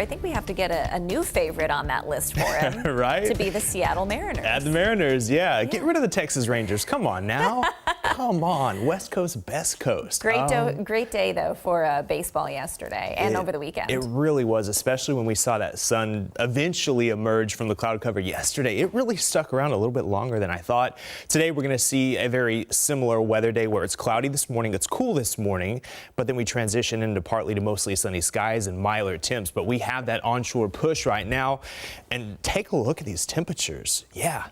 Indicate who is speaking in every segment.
Speaker 1: I think we have to get a new favorite on that list for him.
Speaker 2: Right?
Speaker 1: To be the Seattle Mariners.
Speaker 2: Add the Mariners, yeah. Get rid of the Texas Rangers. Come on now. Come on. West Coast, best coast.
Speaker 1: Great day, though, for baseball yesterday and over the weekend.
Speaker 2: It really was, especially when we saw that sun eventually emerge from the cloud cover yesterday. It really stuck around a little bit longer than I thought. Today, we're going to see a very similar weather day where it's cloudy this morning, it's cool this morning, but then we transition into partly to mostly sunny skies and milder temps. But we have that onshore push right now. And take a look at these temperatures. Yeah.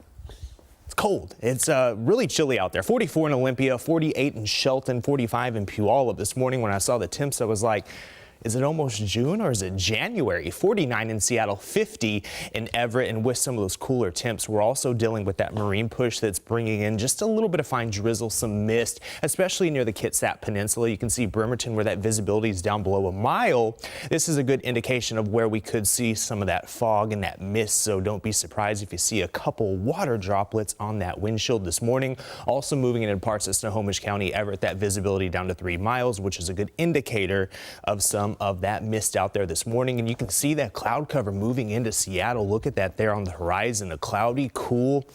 Speaker 2: It's cold. It's really chilly out there. 44 in Olympia, 48 in Shelton, 45 in Puyallup. This morning when I saw the temps, I was like, is it almost June or is it January? 49 in Seattle, 50 in Everett, and with some of those cooler temps, we're also dealing with that marine push that's bringing in just a little bit of fine drizzle, some mist, especially near the Kitsap Peninsula. You can see Bremerton where that visibility is down below a mile. This is a good indication of where we could see some of that fog and that mist, so don't be surprised if you see a couple water droplets on that windshield this morning. Also moving in parts of Snohomish County, Everett, that visibility down to 3 miles, which is a good indicator of some of that mist out there this morning. And you can see that cloud cover moving into Seattle. Look at that there on the horizon, a cloudy, cool,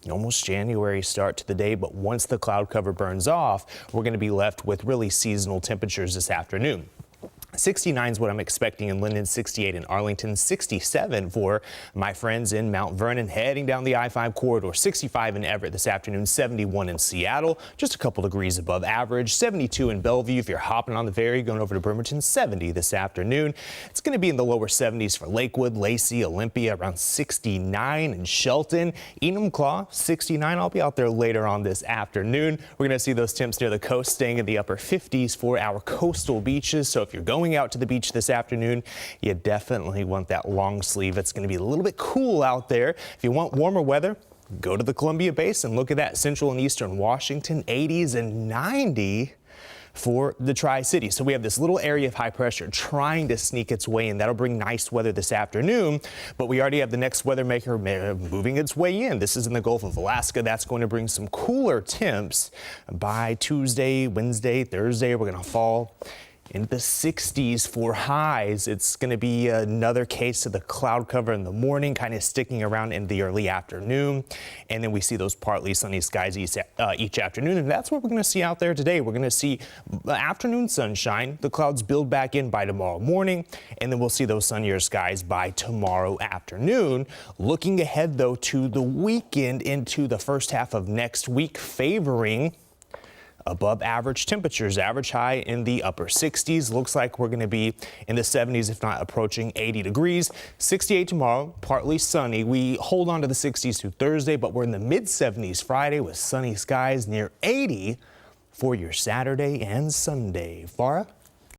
Speaker 2: almost January start to the day. But once the cloud cover burns off, we're going to be left with really seasonal temperatures this afternoon. 69 is what I'm expecting in Linden, 68 in Arlington, 67 for my friends in Mount Vernon heading down the I-5 corridor, 65 in Everett this afternoon, 71 in Seattle, just a couple degrees above average, 72 in Bellevue if you're hopping on the ferry going over to Bremerton, 70 this afternoon. It's going to be in the lower 70s for Lakewood, Lacey, Olympia, around 69 in Shelton, Enumclaw, 69. I'll be out there later on this afternoon. We're going to see those temps near the coast staying in the upper 50s for our coastal beaches. So if you're going out to the beach this afternoon, you definitely want that long sleeve. It's going to be a little bit cool out there. If you want warmer weather, go to the Columbia Basin. Look at that, central and eastern Washington, 80s and 90 for the Tri-Cities. So we have this little area of high pressure trying to sneak its way in. That'll bring nice weather this afternoon, but we already have the next weather maker moving its way in. This is in the Gulf of Alaska. That's going to bring some cooler temps by Tuesday, Wednesday, Thursday. We're going to fall into the 60s for highs. It's going to be another case of the cloud cover in the morning, kind of sticking around in the early afternoon. And then we see those partly sunny skies each afternoon. And that's what we're going to see out there today. We're going to see afternoon sunshine. The clouds build back in by tomorrow morning, and then we'll see those sunnier skies by tomorrow afternoon. Looking ahead, though, to the weekend into the first half of next week, favoring above average temperatures. Average high in the upper 60s. Looks like we're going to be in the 70s, if not approaching 80 degrees. 68 tomorrow, partly sunny. We hold on to the 60s to Thursday, but we're in the mid 70s Friday with sunny skies near 80 for your Saturday and Sunday. Farah?